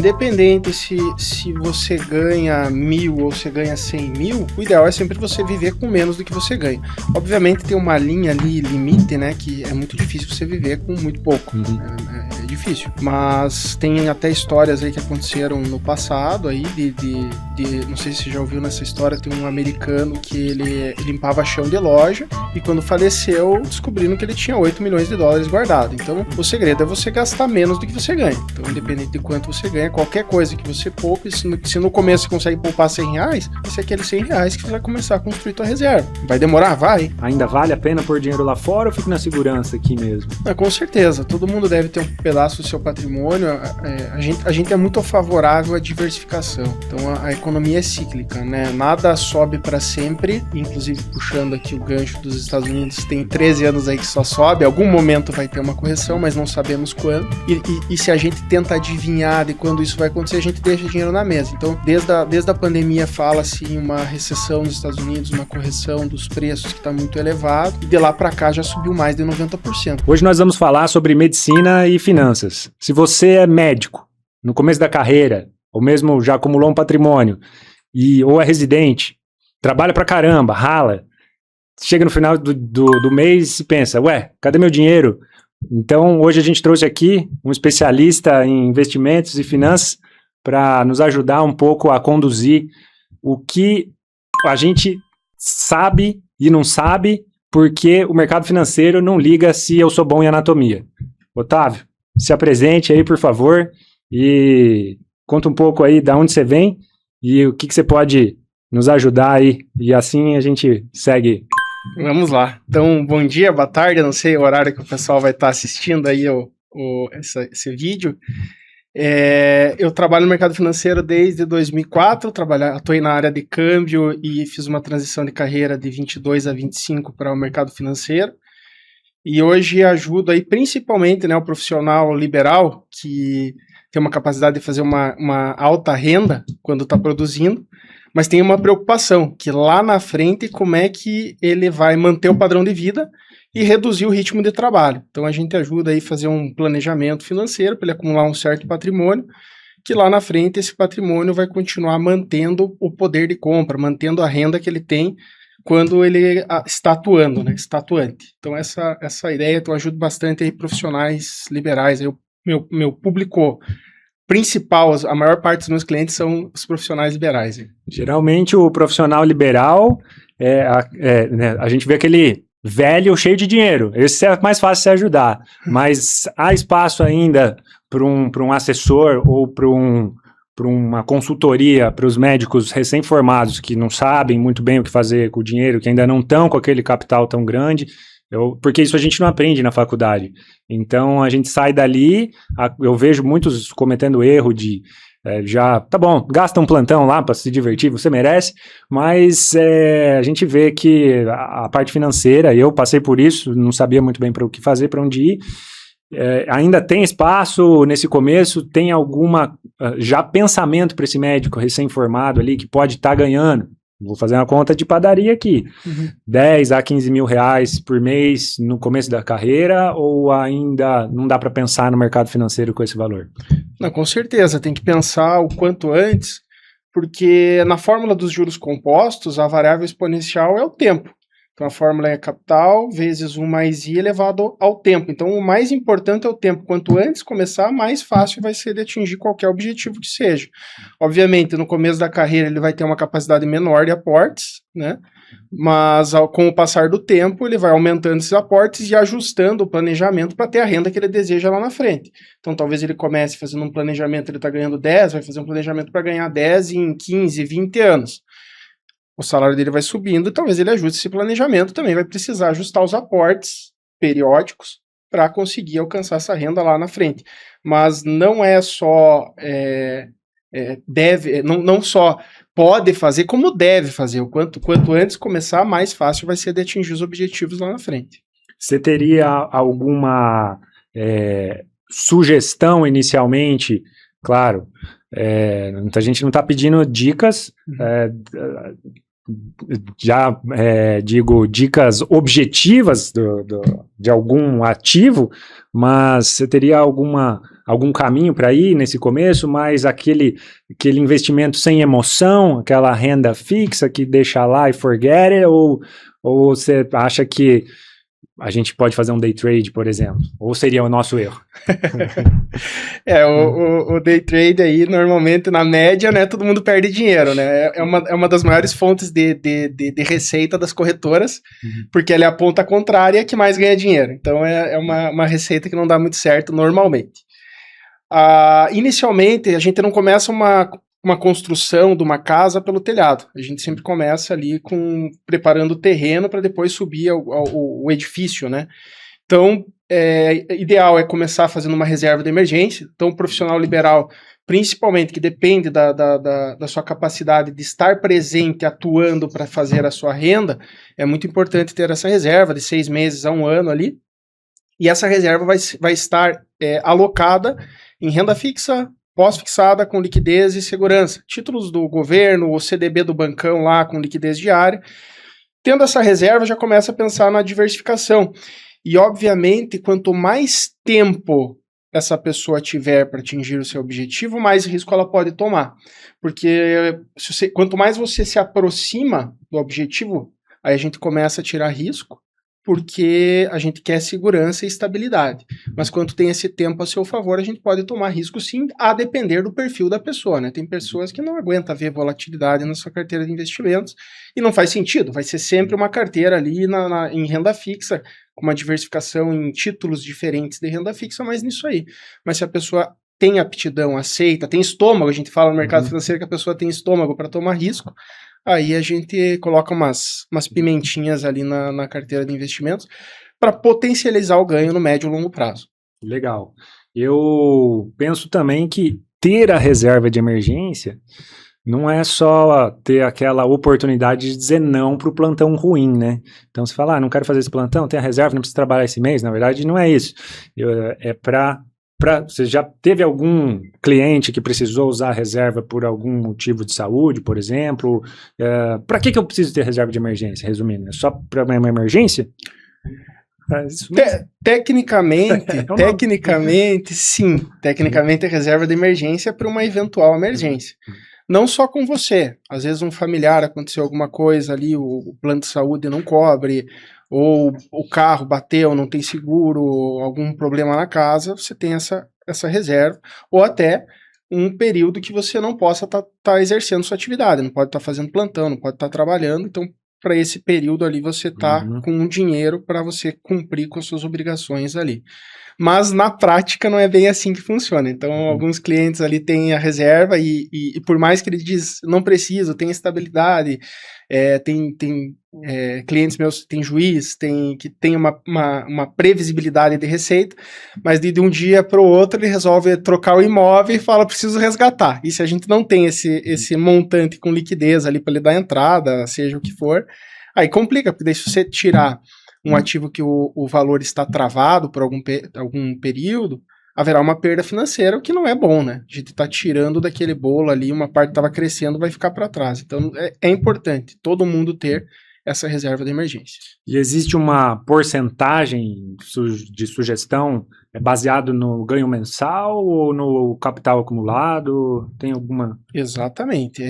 independente se você ganha 1.000 ou você ganha 100.000, o ideal é sempre você viver com menos do que você ganha. Obviamente tem uma linha ali, limite, né, que é muito difícil você viver com muito pouco. É difícil. Mas tem até histórias aí que aconteceram no passado aí não sei se você já ouviu nessa história, tem um americano que ele limpava chão de loja e quando faleceu, descobriram que ele tinha 8 milhões de dólares guardado. Então, o segredo é você gastar menos do que você ganha. Então, independente de quanto você ganha, qualquer coisa que você poupe, se no começo você consegue poupar R$100, esse é aqueles R$100 que você vai começar a construir tua reserva. Vai demorar? Vai. Ainda vale a pena pôr dinheiro lá fora ou fica na segurança aqui mesmo? Com certeza. Todo mundo deve ter um pedaço do seu patrimônio. A gente é muito favorável à diversificação. Então, a economia é cíclica, né? Nada sobe para sempre. Inclusive, puxando aqui o gancho dos Estados Unidos, tem 13 anos aí que só sobe. Algum momento vai ter uma correção, mas não sabemos quando. E se a gente tenta adivinhar de quando isso vai acontecer, a gente deixa dinheiro na mesa. Então, desde a pandemia fala-se em uma recessão nos Estados Unidos, uma correção dos preços que está muito elevado, e de lá para cá já subiu mais de 90%. Hoje nós vamos falar sobre medicina e finanças. Se você é médico, no começo da carreira, ou mesmo já acumulou um patrimônio, ou é residente, trabalha pra caramba, rala, chega no final do mês e pensa, cadê meu dinheiro? Então, hoje a gente trouxe aqui um especialista em investimentos e finanças para nos ajudar um pouco a conduzir o que a gente sabe e não sabe, porque o mercado financeiro não liga se eu sou bom em anatomia. Otávio, se apresente aí, por favor, e conta um pouco aí de onde você vem e o que você pode nos ajudar aí, e assim a gente segue. Vamos lá. Então, bom dia, boa tarde, eu não sei o horário que o pessoal vai estar assistindo aí esse vídeo. Eu trabalho no mercado financeiro desde 2004, atuei na área de câmbio e fiz uma transição de carreira de 22 a 25 para o mercado financeiro. E hoje ajudo aí principalmente, né, o profissional liberal que tem uma capacidade de fazer uma alta renda quando está produzindo, mas tem uma preocupação, que lá na frente como é que ele vai manter o padrão de vida e reduzir o ritmo de trabalho. Então a gente ajuda aí a fazer um planejamento financeiro para ele acumular um certo patrimônio, que lá na frente esse patrimônio vai continuar mantendo o poder de compra, mantendo a renda que ele tem quando ele está atuando, né, está atuante. Então essa ideia eu ajudo bastante aí profissionais liberais, aí meu público principal, a maior parte dos meus clientes são os profissionais liberais. Geralmente o profissional liberal, né, a gente vê aquele velho cheio de dinheiro, esse é mais fácil de se ajudar, mas há espaço ainda para um assessor ou para uma consultoria para os médicos recém-formados que não sabem muito bem o que fazer com o dinheiro, que ainda não estão com aquele capital tão grande, porque isso a gente não aprende na faculdade. Então a gente sai dali, eu vejo muitos cometendo erro de tá bom, gasta um plantão lá para se divertir, você merece, mas a gente vê que a parte financeira, eu passei por isso, não sabia muito bem para o que fazer, para onde ir, ainda tem espaço nesse começo, tem alguma já pensamento para esse médico recém-formado ali que pode estar ganhando. Vou fazer uma conta de padaria aqui, 10 a 15 mil reais por mês no começo da carreira, ou ainda não dá para pensar no mercado financeiro com esse valor? Não, com certeza, tem que pensar o quanto antes, porque na fórmula dos juros compostos, a variável exponencial é o tempo. Então a fórmula é capital vezes 1 mais I elevado ao tempo. Então o mais importante é o tempo. Quanto antes começar, mais fácil vai ser de atingir qualquer objetivo que seja. Obviamente, no começo da carreira ele vai ter uma capacidade menor de aportes, né? Mas com o passar do tempo ele vai aumentando esses aportes e ajustando o planejamento para ter a renda que ele deseja lá na frente. Então talvez ele comece fazendo um planejamento, ele está ganhando 10, vai fazer um planejamento para ganhar 10 em 15, 20 anos. O salário dele vai subindo e talvez ele ajuste esse planejamento, também vai precisar ajustar os aportes periódicos para conseguir alcançar essa renda lá na frente. Mas não é só não só pode fazer, como deve fazer. O quanto antes começar, mais fácil vai ser de atingir os objetivos lá na frente. Você teria alguma sugestão inicialmente? Claro, a gente não está pedindo dicas já digo, dicas objetivas de algum ativo, mas você teria algum caminho para ir nesse começo, mas aquele investimento sem emoção, aquela renda fixa que deixa lá e forget it, ou você acha que a gente pode fazer um day trade, por exemplo? Ou seria o nosso erro? O day trade aí, normalmente, na média, né, todo mundo perde dinheiro, né? É uma das maiores fontes de receita das corretoras, porque ela é a ponta contrária que mais ganha dinheiro. Então, é uma receita que não dá muito certo normalmente. Inicialmente, a gente não começa uma construção de uma casa pelo telhado. A gente sempre começa ali preparando o terreno para depois subir o edifício, né? Então, ideal é começar fazendo uma reserva de emergência. Então, o profissional liberal, principalmente, que depende da sua capacidade de estar presente, atuando para fazer a sua renda, é muito importante ter essa reserva de 6 meses a 1 ano ali. E essa reserva vai estar alocada em renda fixa, pós-fixada, com liquidez e segurança. Títulos do governo, o CDB do bancão lá com liquidez diária. Tendo essa reserva, já começa a pensar na diversificação. E, obviamente, quanto mais tempo essa pessoa tiver para atingir o seu objetivo, mais risco ela pode tomar. Porque quanto mais você se aproxima do objetivo, aí a gente começa a tirar risco, porque a gente quer segurança e estabilidade. Mas quanto tem esse tempo a seu favor, a gente pode tomar risco sim, a depender do perfil da pessoa, né? Tem pessoas que não aguentam ver volatilidade na sua carteira de investimentos e não faz sentido. Vai ser sempre uma carteira ali em renda fixa, com uma diversificação em títulos diferentes de renda fixa, mas nisso aí. Mas se a pessoa tem aptidão, aceita, tem estômago, a gente fala no mercado financeiro que a pessoa tem estômago para tomar risco, aí a gente coloca umas pimentinhas ali na carteira de investimentos para potencializar o ganho no médio e longo prazo. Legal. Eu penso também que ter a reserva de emergência não é só ter aquela oportunidade de dizer não para o plantão ruim, né? Então você fala, não quero fazer esse plantão, tem a reserva, não preciso trabalhar esse mês. Na verdade, não é isso. É para você já teve algum cliente que precisou usar a reserva por algum motivo de saúde, por exemplo? Para que eu preciso ter reserva de emergência, resumindo? É só para uma emergência? Tecnicamente, sim. Tecnicamente, a reserva de emergência é para uma eventual emergência. Não só com você. Às vezes um familiar aconteceu alguma coisa ali, o plano de saúde não cobre, ou o carro bateu, não tem seguro, algum problema na casa, você tem essa reserva, ou até um período que você não possa estar exercendo sua atividade, não pode estar fazendo plantão, não pode estar trabalhando, então para esse período ali você está com um dinheiro para você cumprir com as suas obrigações ali. Mas na prática não é bem assim que funciona. Então, alguns clientes ali têm a reserva e por mais que ele diz, não preciso, tem estabilidade, tem clientes meus que têm juiz, que tem uma previsibilidade de receita, mas de um dia para o outro ele resolve trocar o imóvel e fala, preciso resgatar. E se a gente não tem esse montante com liquidez ali para ele dar entrada, seja o que for, aí complica, porque daí se você tirar um ativo que o valor está travado por algum período, haverá uma perda financeira, o que não é bom, né? A gente está tirando daquele bolo ali, uma parte estava crescendo, vai ficar para trás. Então, é importante todo mundo ter essa reserva de emergência. E existe uma porcentagem de sugestão baseado no ganho mensal ou no capital acumulado? Tem alguma? Exatamente.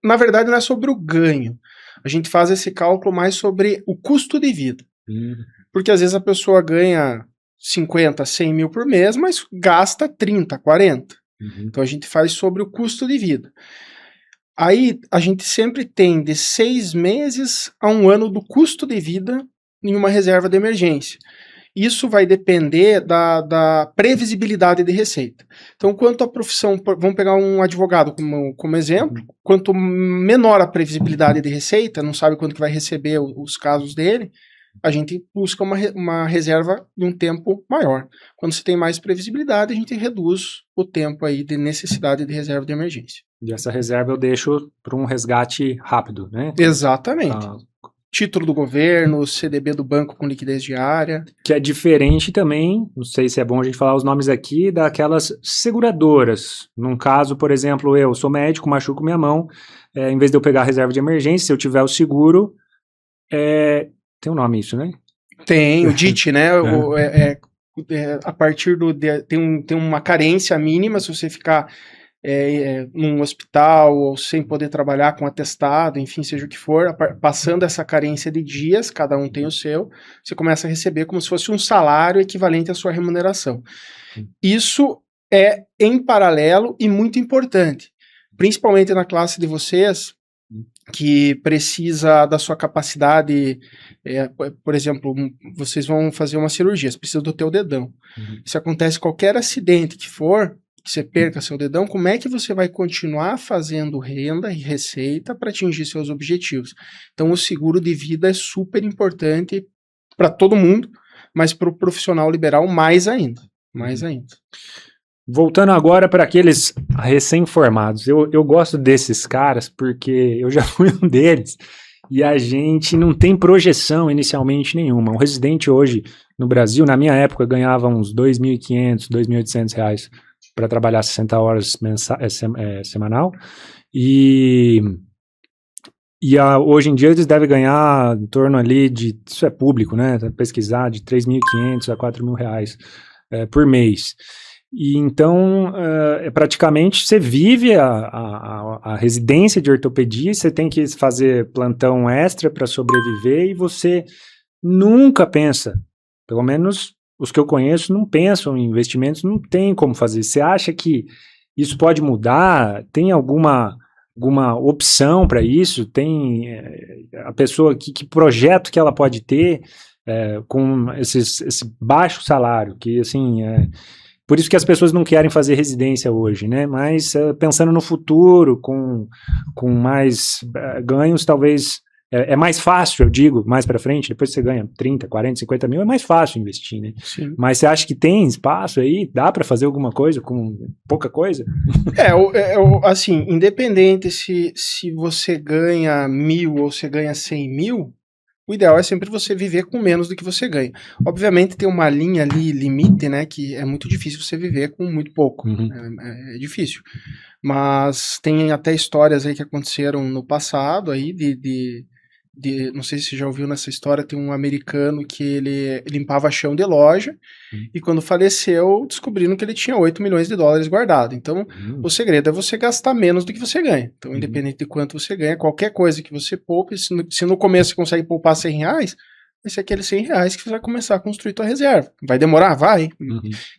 Na verdade, não é sobre o ganho. A gente faz esse cálculo mais sobre o custo de vida. Porque às vezes a pessoa ganha 50, 100 mil por mês, mas gasta 30, 40. Então a gente faz sobre o custo de vida. Aí a gente sempre tem de 6 meses a 1 ano do custo de vida em uma reserva de emergência. Isso vai depender da previsibilidade de receita. Então, quanto a profissão, vamos pegar um advogado como exemplo, quanto menor a previsibilidade de receita, não sabe quanto que vai receber os casos dele, a gente busca uma reserva de um tempo maior. Quando você tem mais previsibilidade, a gente reduz o tempo aí de necessidade de reserva de emergência. E essa reserva eu deixo para um resgate rápido, né? Exatamente. título do governo, CDB do banco com liquidez diária. Que é diferente também, não sei se é bom a gente falar os nomes aqui, daquelas seguradoras. Num caso, por exemplo, eu sou médico, machuco minha mão, em vez de eu pegar a reserva de emergência, se eu tiver o seguro, tem um nome isso, né? Tem, o DIT, né? A partir tem uma carência mínima se você ficar num hospital ou sem poder trabalhar com atestado, enfim, seja o que for, passando essa carência de dias, cada um tem o seu, você começa a receber como se fosse um salário equivalente à sua remuneração. Isso é em paralelo e muito importante, principalmente na classe de vocês, que precisa da sua capacidade, por exemplo, vocês vão fazer uma cirurgia, você precisa do teu dedão. Se acontece qualquer acidente que for, que você perca seu dedão, como é que você vai continuar fazendo renda e receita para atingir seus objetivos? Então o seguro de vida é super importante para todo mundo, mas para o profissional liberal mais ainda. Mais ainda. Voltando agora para aqueles recém-formados, eu gosto desses caras porque eu já fui um deles e a gente não tem projeção inicialmente nenhuma. Um residente hoje no Brasil, na minha época, ganhava uns R$ 2.500, R$ 2.800 para trabalhar 60 horas semanal e hoje em dia eles devem ganhar em torno ali de, isso é público, né, pesquisar, de R$ 3.500 a R$ 4.000 por mês. E então, praticamente, você vive a residência de ortopedia, você tem que fazer plantão extra para sobreviver e você nunca pensa, pelo menos os que eu conheço não pensam em investimentos, não tem como fazer. Você acha que isso pode mudar? Tem alguma opção para isso? Tem a pessoa, que projeto que ela pode ter com esse baixo salário, que assim... Por isso que as pessoas não querem fazer residência hoje, né? Mas pensando no futuro, com mais ganhos, talvez é mais fácil, eu digo, mais para frente, depois você ganha 30, 40, 50 mil, é mais fácil investir, né? Sim. Mas você acha que tem espaço aí? Dá para fazer alguma coisa com pouca coisa? Assim, independente se você ganha 1.000 ou você ganha 100 mil, o ideal é sempre você viver com menos do que você ganha. Obviamente tem uma linha ali, limite, né, que é muito difícil você viver com muito pouco. É difícil. Mas tem até histórias aí que aconteceram no passado aí não sei se você já ouviu nessa história, tem um americano que ele limpava chão de loja e quando faleceu descobriram que ele tinha 8 milhões de dólares guardado. Então o segredo é você gastar menos do que você ganha. Então independente de quanto você ganha, qualquer coisa que você poupe, se no começo você consegue poupar R$100, vai ser aqueles R$100 que você vai começar a construir tua reserva. Vai demorar? Vai.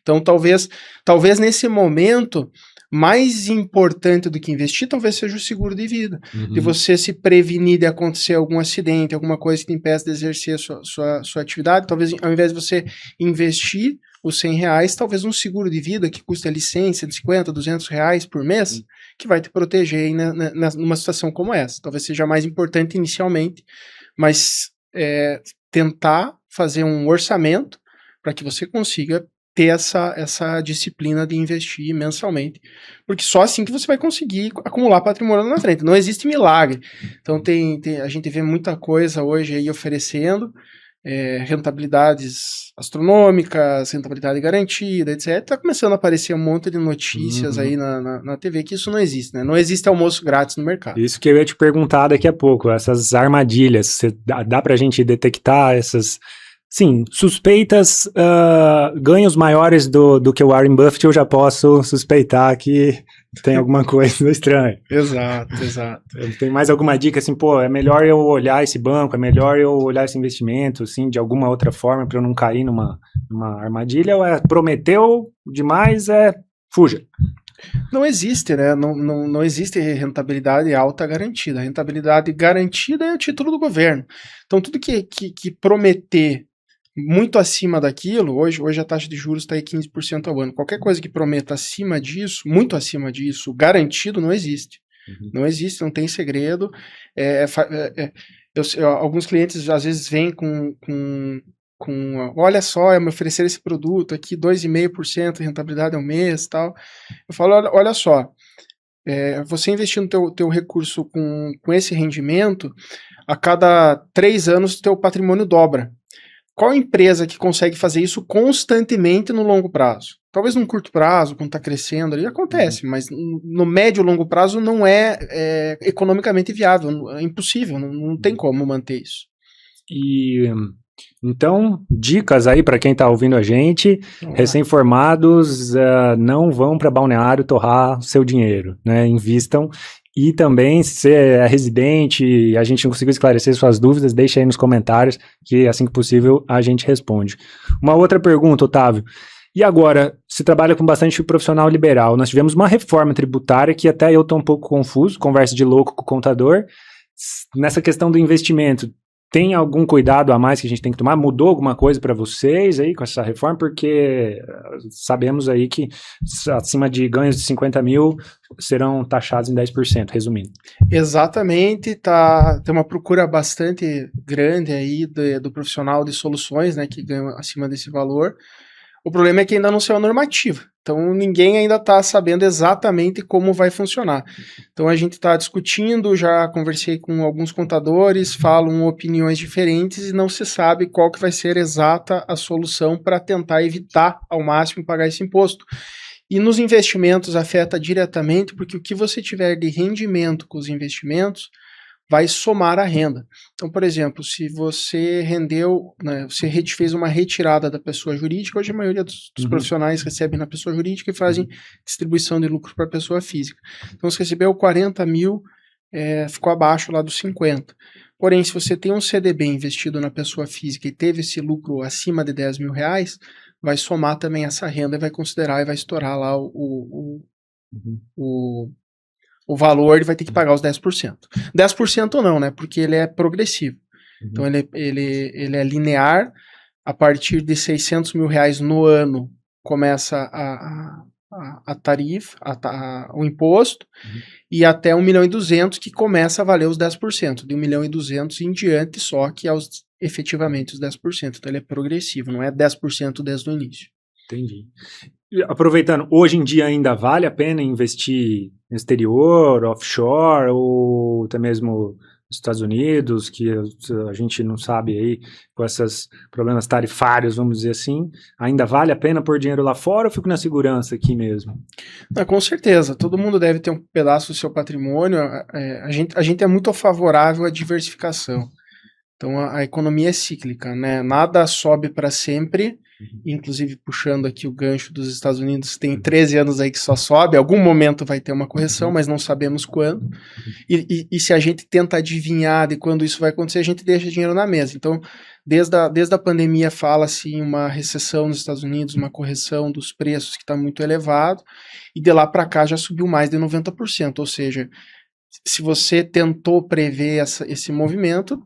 Então talvez nesse momento mais importante do que investir, talvez seja o seguro de vida. De você se prevenir de acontecer algum acidente, alguma coisa que te impeça de exercer a sua atividade. Talvez, ao invés de você investir os R$100, talvez um seguro de vida que custa licença de 50, R$200 por mês, que vai te proteger aí numa situação como essa. Talvez seja mais importante inicialmente, mas tentar fazer um orçamento para que você consiga ter essa disciplina de investir mensalmente, porque só assim que você vai conseguir acumular patrimônio na frente. Não existe milagre. Então a gente vê muita coisa hoje aí oferecendo rentabilidades astronômicas, rentabilidade garantida, etc. Tá começando a aparecer um monte de notícias aí na TV que isso não existe, né? Não existe almoço grátis no mercado. Isso que eu ia te perguntar daqui a pouco, essas armadilhas, dá pra gente detectar essas... Sim, suspeitas, ganhos maiores do que o Warren Buffett, eu já posso suspeitar que tem alguma coisa estranha. Exato. Tem mais alguma dica, assim, é melhor eu olhar esse banco, é melhor eu olhar esse investimento, assim, de alguma outra forma para eu não cair numa armadilha, ou prometeu demais, fuja? Não existe, né? Não existe rentabilidade alta garantida. A rentabilidade garantida é o título do governo. Então, tudo que prometer muito acima daquilo, hoje a taxa de juros está aí 15% ao ano. Qualquer coisa que prometa acima disso, muito acima disso, garantido, não existe. Não existe, não tem segredo. Alguns clientes às vezes vêm com olha só, me oferecer esse produto aqui, 2,5% de rentabilidade ao mês, tal. Eu falo, olha só, você investindo teu recurso com esse rendimento, a cada 3 anos teu patrimônio dobra. Qual empresa que consegue fazer isso constantemente no longo prazo? Talvez num curto prazo, quando está crescendo ali, acontece, mas no médio e longo prazo não é economicamente viável, é impossível, não tem como manter isso. E então, dicas aí para quem está ouvindo a gente, recém-formados, não vão para balneário torrar seu dinheiro, né? Invistam. E também, se você é residente e a gente não conseguiu esclarecer suas dúvidas, deixa aí nos comentários, que assim que possível a gente responde. Uma outra pergunta, Otávio. E agora, você trabalha com bastante profissional liberal. Nós tivemos uma reforma tributária que até eu estou um pouco confuso, conversa de louco com o contador. Nessa questão do investimento, tem algum cuidado a mais que a gente tem que tomar? Mudou alguma coisa para vocês aí com essa reforma? Porque sabemos aí que acima de ganhos de 50 mil serão taxados em 10%, resumindo. Exatamente, tem uma procura bastante grande aí do profissional de soluções, né, que ganha acima desse valor. O problema é que ainda não saiu a normativa, então ninguém ainda está sabendo exatamente como vai funcionar. Então a gente está discutindo, já conversei com alguns contadores, falam opiniões diferentes e não se sabe qual que vai ser exata a solução para tentar evitar ao máximo pagar esse imposto. E nos investimentos afeta diretamente, porque o que você tiver de rendimento com os investimentos vai somar a renda. Então, por exemplo, se você rendeu, né, você fez uma retirada da pessoa jurídica, hoje a maioria dos profissionais recebem na pessoa jurídica e fazem distribuição de lucro para a pessoa física. Então, se recebeu 40 mil, ficou abaixo lá dos 50. Porém, se você tem um CDB investido na pessoa física e teve esse lucro acima de 10 mil reais, vai somar também essa renda e vai considerar e vai estourar lá o valor, ele vai ter que pagar os 10%. 10% ou não, né? Porque ele é progressivo. Então, ele é linear. A partir de 600 mil reais no ano, começa a tarifa, o imposto, e até 1.200.000 que começa a valer os 10%. De 1.200.000 em diante, só que efetivamente os 10%. Então, ele é progressivo, não é 10% desde o início. Entendi. Aproveitando, hoje em dia ainda vale a pena investir no exterior, offshore, ou até mesmo nos Estados Unidos, que a gente não sabe aí, com esses problemas tarifários, vamos dizer assim, ainda vale a pena pôr dinheiro lá fora ou fico na segurança aqui mesmo? Com certeza, todo mundo deve ter um pedaço do seu patrimônio, a gente é muito favorável à diversificação. Então a economia é cíclica, né? Nada sobe para sempre, inclusive puxando aqui o gancho dos Estados Unidos, tem 13 anos aí que só sobe, algum momento vai ter uma correção, mas não sabemos quando. E se a gente tenta adivinhar de quando isso vai acontecer, a gente deixa dinheiro na mesa. Então, desde a pandemia fala-se em uma recessão nos Estados Unidos, uma correção dos preços que está muito elevado, e de lá para cá já subiu mais de 90%, ou seja, se você tentou prever esse movimento,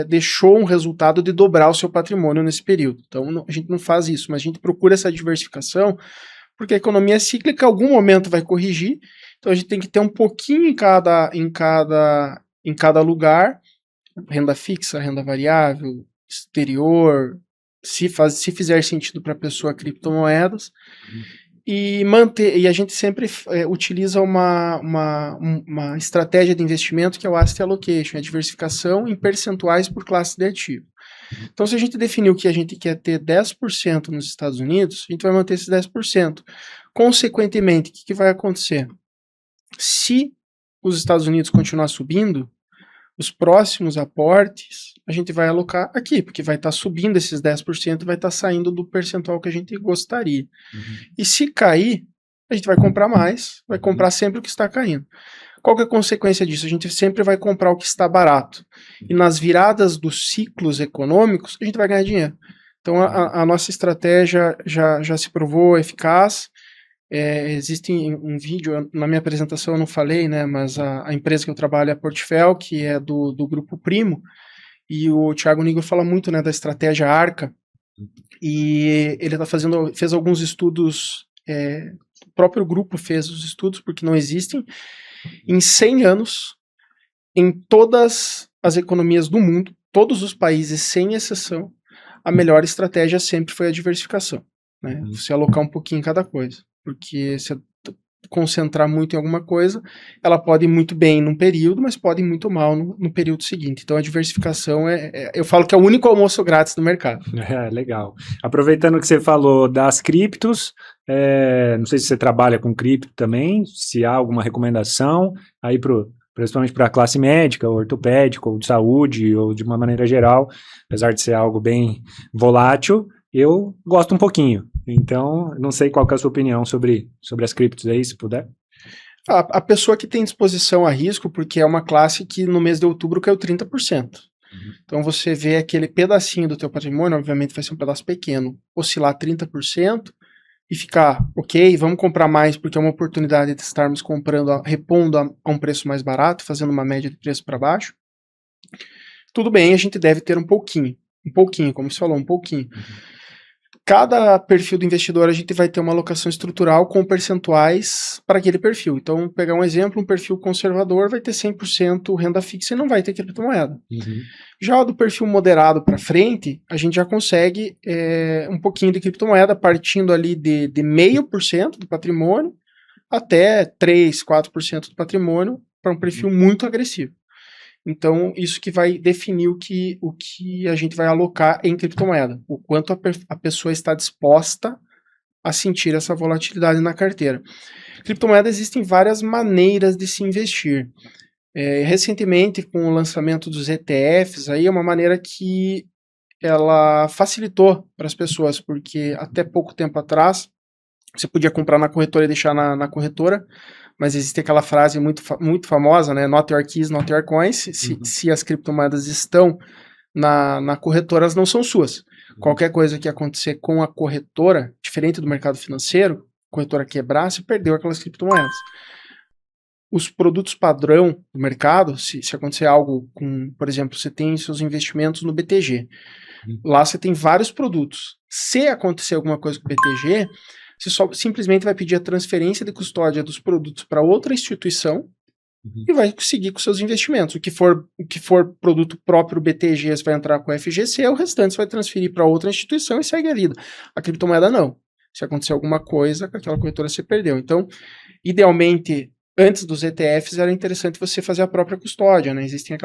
deixou um resultado de dobrar o seu patrimônio nesse período. Então, a gente não faz isso, mas a gente procura essa diversificação, porque a economia é cíclica, em algum momento vai corrigir, então a gente tem que ter um pouquinho em cada lugar, renda fixa, renda variável, exterior, se fizer sentido para a pessoa, criptomoedas, e a gente sempre utiliza uma estratégia de investimento que é o asset allocation, a diversificação em percentuais por classe de ativo. Então, se a gente definiu que a gente quer ter 10% nos Estados Unidos, a gente vai manter esses 10%. Consequentemente, o que vai acontecer? Se os Estados Unidos continuar subindo, os próximos aportes a gente vai alocar aqui, porque vai estar subindo esses 10% e vai estar saindo do percentual que a gente gostaria. E se cair, a gente vai comprar mais, vai comprar sempre o que está caindo. Qual que é a consequência disso? A gente sempre vai comprar o que está barato. E nas viradas dos ciclos econômicos, a gente vai ganhar dinheiro. Então a nossa estratégia já se provou eficaz. Existe um vídeo, na minha apresentação eu não falei, né, mas a empresa que eu trabalho é a Portfel, que é do Grupo Primo, e o Thiago Nigro fala muito, né, da estratégia Arca, e ele fez alguns estudos, o próprio grupo fez os estudos, porque não existem, em 100 anos, em todas as economias do mundo, todos os países, sem exceção, a melhor estratégia sempre foi a diversificação, né, você alocar um pouquinho em cada coisa. Porque concentrar muito em alguma coisa, ela pode ir muito bem num período, mas pode ir muito mal no período seguinte. Então a diversificação eu falo que é o único almoço grátis do mercado. Legal. Aproveitando que você falou das criptos, não sei se você trabalha com cripto também, se há alguma recomendação aí principalmente para a classe médica, ou ortopédica, ou de saúde, ou de uma maneira geral, apesar de ser algo bem volátil, eu gosto um pouquinho. Então, não sei qual que é a sua opinião sobre as criptos aí, se puder. A pessoa que tem disposição a risco, porque é uma classe que no mês de outubro caiu 30%. Então você vê aquele pedacinho do teu patrimônio, obviamente vai ser um pedaço pequeno, oscilar 30% e ficar, ok, vamos comprar mais porque é uma oportunidade de estarmos comprando, repondo a um preço mais barato, fazendo uma média de preço para baixo. Tudo bem, a gente deve ter um pouquinho, como você falou, um pouquinho. Cada perfil do investidor a gente vai ter uma alocação estrutural com percentuais para aquele perfil. Então, pegar um exemplo, um perfil conservador vai ter 100% renda fixa e não vai ter criptomoeda. Já o do perfil moderado para frente, a gente já consegue um pouquinho de criptomoeda partindo ali de 0,5% do patrimônio até 3%, 4% do patrimônio para um perfil muito agressivo. Então, isso que vai definir o que a gente vai alocar em criptomoeda, o quanto a pessoa está disposta a sentir essa volatilidade na carteira. Criptomoeda existem várias maneiras de se investir. Recentemente, com o lançamento dos ETFs, aí é uma maneira que ela facilitou para as pessoas, porque até pouco tempo atrás, você podia comprar na corretora e deixar na corretora, mas existe aquela frase muito famosa, né? Not your keys, not your coins. Se as criptomoedas estão na corretora, elas não são suas. Qualquer coisa que acontecer com a corretora, diferente do mercado financeiro, a corretora quebrar, você perdeu aquelas criptomoedas. Os produtos padrão do mercado, se acontecer algo com, por exemplo, você tem seus investimentos no BTG. Lá você tem vários produtos. Se acontecer alguma coisa com o BTG, você simplesmente vai pedir a transferência de custódia dos produtos para outra instituição e vai seguir com seus investimentos. O que for produto próprio BTG, você vai entrar com o FGC, o restante você vai transferir para outra instituição e segue a vida. A criptomoeda não. Se acontecer alguma coisa, com aquela corretora você perdeu. Então, idealmente, antes dos ETFs, era interessante você fazer a própria custódia, né? Existem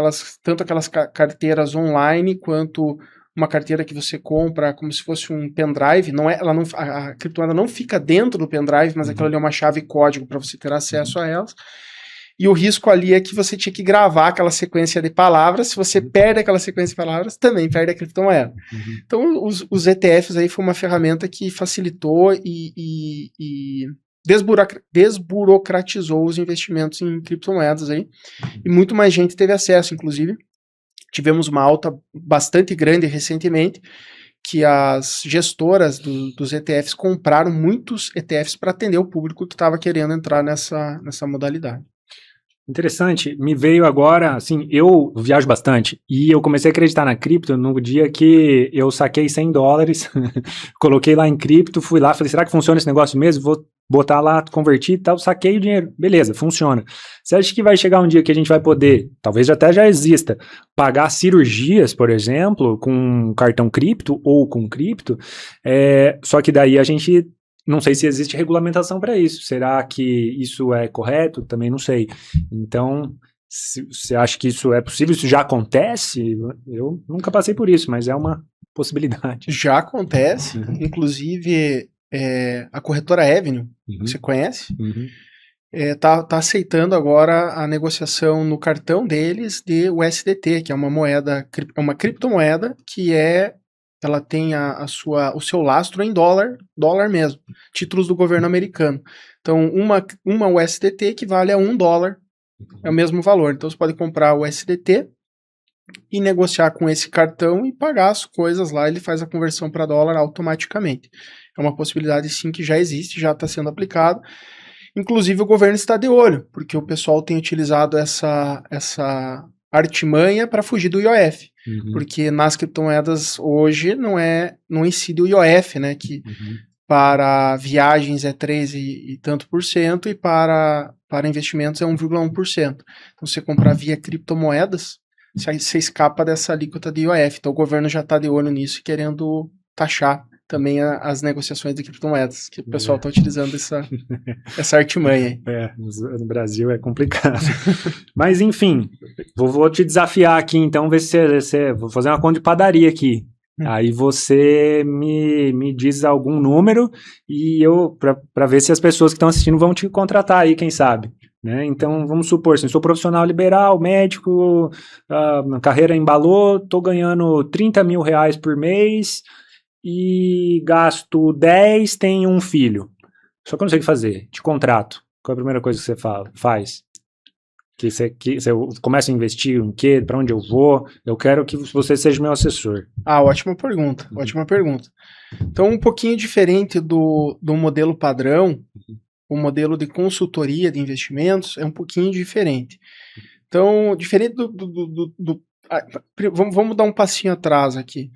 tanto aquelas carteiras online, quanto uma carteira que você compra como se fosse um pendrive. A criptomoeda não fica dentro do pendrive, mas aquilo ali é uma chave código para você ter acesso a elas. E o risco ali é que você tinha que gravar aquela sequência de palavras. Se você perde aquela sequência de palavras, também perde a criptomoeda. Então, os ETFs aí foi uma ferramenta que facilitou e desburocratizou os investimentos em criptomoedas aí. E muito mais gente teve acesso, inclusive. Tivemos uma alta bastante grande recentemente, que as gestoras dos ETFs compraram muitos ETFs para atender o público que estava querendo entrar nessa modalidade. Interessante, me veio agora, assim, eu viajo bastante e eu comecei a acreditar na cripto no dia que eu saquei $100, coloquei lá em cripto, fui lá, falei, será que funciona esse negócio mesmo? Vou botar lá, converti e tal, saquei o dinheiro, beleza, funciona. Você acha que vai chegar um dia que a gente vai poder, talvez até já exista, pagar cirurgias, por exemplo, com cartão cripto ou com cripto, só que daí a gente... Não sei se existe regulamentação para isso. Será que isso é correto? Também não sei. Então, se você acha que isso é possível, isso já acontece? Eu nunca passei por isso, mas é uma possibilidade. Já acontece. Inclusive, a corretora Avenue, você conhece? Tá aceitando agora a negociação no cartão deles de USDT, que é uma criptomoeda que ela tem o seu lastro em dólar mesmo, títulos do governo americano. Então, uma USDT equivale a $1, é o mesmo valor. Então, você pode comprar o USDT e negociar com esse cartão e pagar as coisas lá, ele faz a conversão para dólar automaticamente. É uma possibilidade, sim, que já existe, já está sendo aplicado. Inclusive, o governo está de olho, porque o pessoal tem utilizado essa artimanha para fugir do IOF. Porque nas criptomoedas hoje não incide o IOF, né? Que para viagens é 13 e tanto por cento e para investimentos é 1,1%. Então, se você comprar via criptomoedas, você escapa dessa alíquota de IOF. Então, o governo já está de olho nisso e querendo taxar também as negociações de criptomoedas, que o pessoal está utilizando essa artimanha. No Brasil é complicado. Mas, enfim, vou te desafiar aqui, então, ver se vou fazer uma conta de padaria aqui. Aí você me diz algum número e para ver se as pessoas que estão assistindo vão te contratar aí, quem sabe. Né? Então, vamos supor, assim, sou profissional liberal, médico, a carreira embalou, estou ganhando 30 mil reais por mês e gasto 10, tenho um filho. Só que eu não sei o que fazer, te contrato. Qual é a primeira coisa que você faz? Que você começa a investir em quê? Para onde eu vou? Eu quero que você seja meu assessor. Ótima pergunta, ótima pergunta. Então, um pouquinho diferente do modelo padrão, o modelo de consultoria de investimentos é um pouquinho diferente. Então, diferente vamos dar um passinho atrás aqui.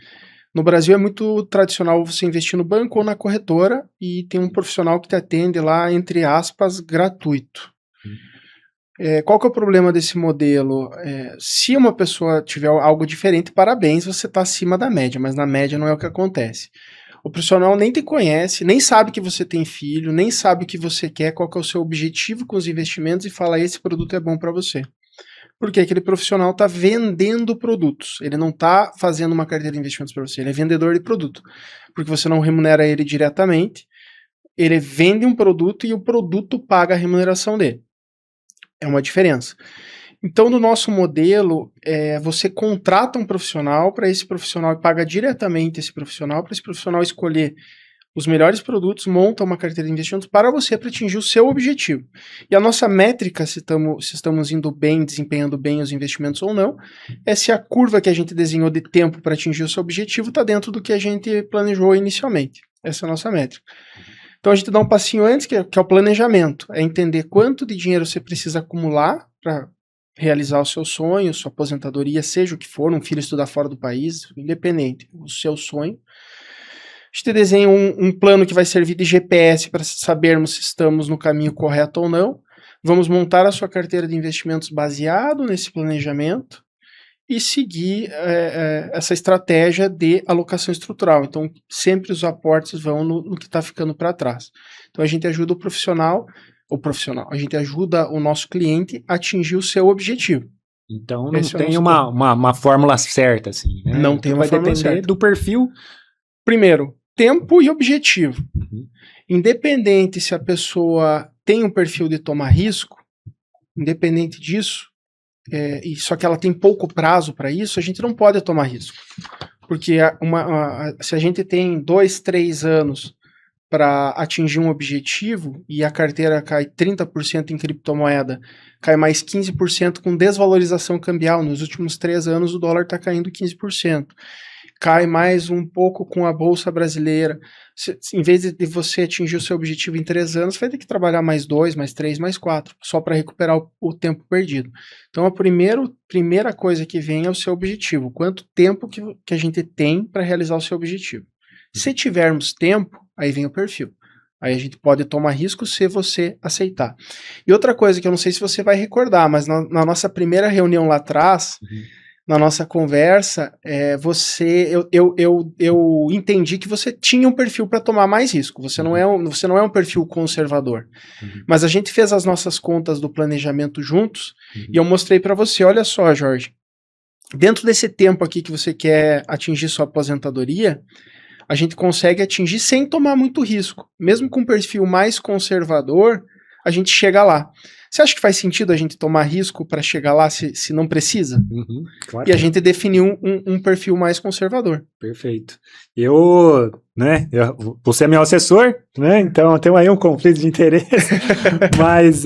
No Brasil é muito tradicional você investir no banco ou na corretora e tem um profissional que te atende lá, entre aspas, gratuito. Qual que é o problema desse modelo? Se uma pessoa tiver algo diferente, parabéns, você está acima da média, mas na média não é o que acontece. O profissional nem te conhece, nem sabe que você tem filho, nem sabe o que você quer, qual que é o seu objetivo com os investimentos e fala, esse produto é bom para você. Porque aquele profissional está vendendo produtos, ele não está fazendo uma carteira de investimentos para você, ele é vendedor de produto, porque você não remunera ele diretamente, ele vende um produto e o produto paga a remuneração dele. É uma diferença. Então, no nosso modelo, você contrata um profissional, para esse profissional paga diretamente esse profissional, para esse profissional escolher os melhores produtos, monta uma carteira de investimentos para você para atingir o seu objetivo. E a nossa métrica, se estamos indo bem, desempenhando bem os investimentos ou não, é se a curva que a gente desenhou de tempo para atingir o seu objetivo está dentro do que a gente planejou inicialmente. Essa é a nossa métrica. Então a gente dá um passinho antes, que é o planejamento, é entender quanto de dinheiro você precisa acumular para realizar o seu sonho, sua aposentadoria, seja o que for, um filho estudar fora do país, independente, o seu sonho. A gente desenha um plano que vai servir de GPS para sabermos se estamos no caminho correto ou não. Vamos montar a sua carteira de investimentos baseado nesse planejamento e seguir essa estratégia de alocação estrutural. Então, sempre os aportes vão no que está ficando para trás. Então, a gente ajuda a gente ajuda o nosso cliente a atingir o seu objetivo. Então, não tem uma fórmula certa, assim, né? Não tem uma fórmula certa. Vai depender do perfil. Primeiro, tempo e objetivo. Independente se a pessoa tem um perfil de tomar risco, independente disso, só que ela tem pouco prazo para isso, a gente não pode tomar risco. Porque se a gente tem 2, 3 anos para atingir um objetivo e a carteira cai 30% em criptomoeda, cai mais 15% com desvalorização cambial, nos últimos 3 anos o dólar está caindo 15%. Cai mais um pouco com a Bolsa Brasileira. Em vez de você atingir o seu objetivo em 3 anos, vai ter que trabalhar mais 2, mais 3, mais 4, só para recuperar o tempo perdido. Então, a primeira coisa que vem é o seu objetivo. Quanto tempo que a gente tem para realizar o seu objetivo? Se tivermos tempo, aí vem o perfil. Aí a gente pode tomar risco se você aceitar. E outra coisa que eu não sei se você vai recordar, mas na nossa primeira reunião lá atrás... Na nossa conversa, eu entendi que você tinha um perfil para tomar mais risco. Você não é um perfil conservador. Mas a gente fez as nossas contas do planejamento juntos e eu mostrei para você, olha só, Jorge, dentro desse tempo aqui que você quer atingir sua aposentadoria, a gente consegue atingir sem tomar muito risco. Mesmo com um perfil mais conservador, a gente chega lá. Você acha que faz sentido a gente tomar risco para chegar lá se não precisa? Claro. E a gente definiu um perfil mais conservador. Perfeito. Você é meu assessor, né? Então tem aí um conflito de interesse. Mas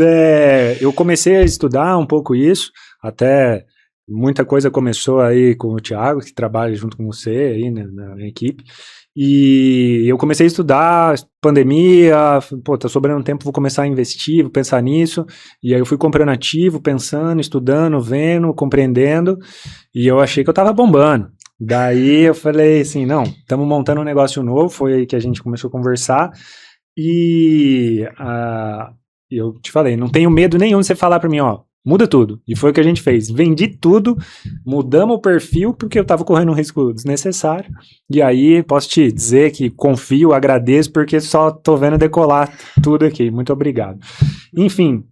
eu comecei a estudar um pouco isso, até muita coisa começou aí com o Thiago, que trabalha junto com você aí na equipe. E eu comecei a estudar, pandemia, tá sobrando tempo, vou começar a investir, vou pensar nisso. E aí eu fui comprando ativo, pensando, estudando, vendo, compreendendo. E eu achei que eu tava bombando. Daí eu falei assim, não, estamos montando um negócio novo, foi aí que a gente começou a conversar. E eu te falei, não tenho medo nenhum de você falar para mim, ó, muda tudo. E foi o que a gente fez. Vendi tudo, mudamos o perfil, porque eu estava correndo um risco desnecessário. E aí, posso te dizer que confio, agradeço, porque só tô vendo decolar tudo aqui. Muito obrigado. Enfim,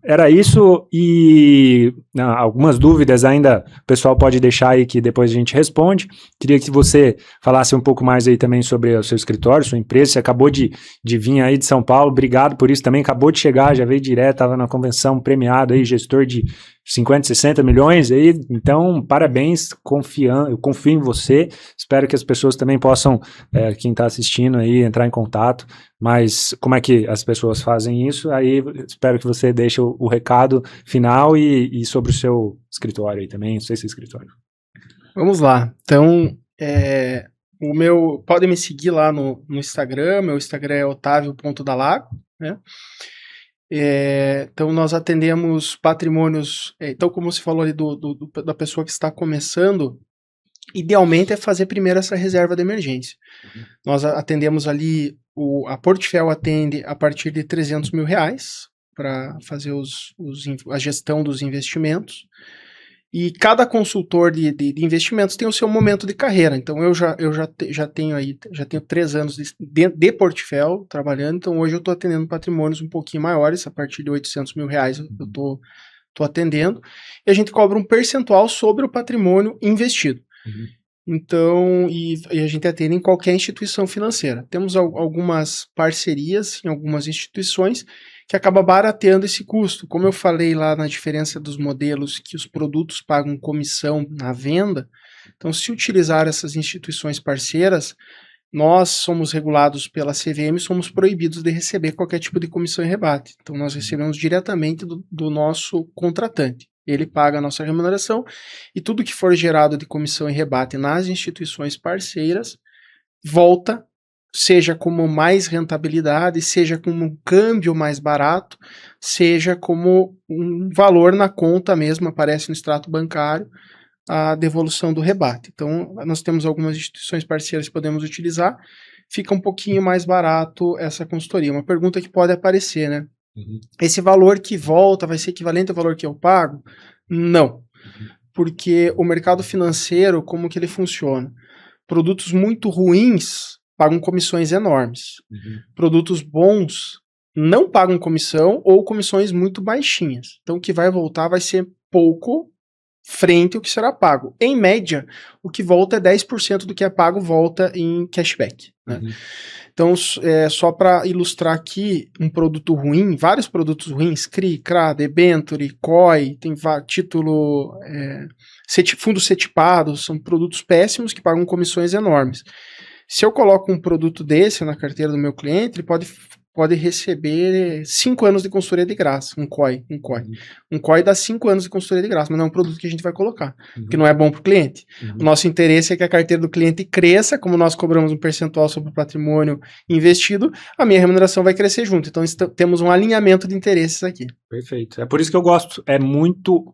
era isso, e algumas dúvidas ainda o pessoal pode deixar aí que depois a gente responde. Queria que você falasse um pouco mais aí também sobre o seu escritório, sua empresa. Você acabou de vir aí de São Paulo, obrigado por isso também, acabou de chegar, já veio direto, estava na convenção, premiado aí, gestor de 50, 60 milhões aí, então parabéns, eu confio em você, espero que as pessoas também possam, quem está assistindo aí, entrar em contato, mas como é que as pessoas fazem isso? Aí espero que você deixe o recado final e sobre o seu escritório aí também, não sei se é escritório. Vamos lá, então, podem me seguir lá no Instagram, meu Instagram é otavio.dalago, né? Então nós atendemos patrimônios, então como você falou ali da pessoa que está começando, idealmente é fazer primeiro essa reserva de emergência. Nós atendemos ali, a Portfel atende a partir de R$300 mil para fazer a gestão dos investimentos. E cada consultor de investimentos tem o seu momento de carreira. Então eu já tenho 3 anos de Portfel trabalhando, então hoje eu estou atendendo patrimônios um pouquinho maiores, a partir de R$800 mil eu estou atendendo, e a gente cobra um percentual sobre o patrimônio investido. Então, e a gente atende em qualquer instituição financeira. Temos algumas parcerias em algumas instituições que acaba barateando esse custo. Como eu falei lá na diferença dos modelos, que os produtos pagam comissão na venda, então se utilizar essas instituições parceiras, nós somos regulados pela CVM, somos proibidos de receber qualquer tipo de comissão e rebate. Então nós recebemos diretamente do nosso contratante. Ele paga a nossa remuneração e tudo que for gerado de comissão e rebate nas instituições parceiras volta, seja como mais rentabilidade, seja como um câmbio mais barato, seja como um valor na conta mesmo, aparece no extrato bancário, a devolução do rebate. Então, nós temos algumas instituições parceiras que podemos utilizar, fica um pouquinho mais barato essa consultoria. Uma pergunta que pode aparecer, né? Esse valor que volta vai ser equivalente ao valor que eu pago? Não, porque o mercado financeiro, como que ele funciona? Produtos muito ruins pagam comissões enormes. Produtos bons não pagam comissão ou comissões muito baixinhas. Então o que vai voltar vai ser pouco frente ao que será pago. Em média, o que volta é 10% do que é pago volta em cashback, né? Então, só para ilustrar aqui um produto ruim, vários produtos ruins, CRI, CRA, Debenture, COI, tem título, fundos setipados, são produtos péssimos que pagam comissões enormes. Se eu coloco um produto desse na carteira do meu cliente, ele pode receber 5 anos de consultoria de graça, um COI. Um COI dá 5 anos de consultoria de graça, mas não é um produto que a gente vai colocar, porque não é bom para o cliente. O nosso interesse é que a carteira do cliente cresça, como nós cobramos um percentual sobre o patrimônio investido, a minha remuneração vai crescer junto. Então temos um alinhamento de interesses aqui. Perfeito. É por isso que eu gosto, é muito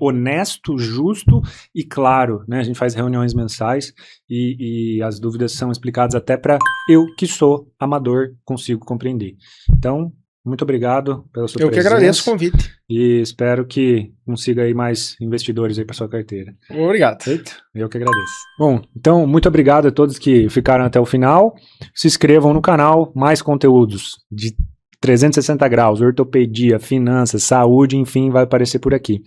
honesto, justo e claro, né? A gente faz reuniões mensais e as dúvidas são explicadas até para eu, que sou amador, consigo compreender. Então, muito obrigado pela sua presença. Eu que agradeço o convite. E espero que consiga aí mais investidores aí para sua carteira. Obrigado. Perfeito? Eu que agradeço. Bom, então, muito obrigado a todos que ficaram até o final. Se inscrevam no canal, mais conteúdos de 360 graus, ortopedia, finanças, saúde, enfim, vai aparecer por aqui.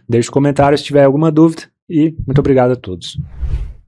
Deixe um comentário se tiver alguma dúvida e muito obrigado a todos.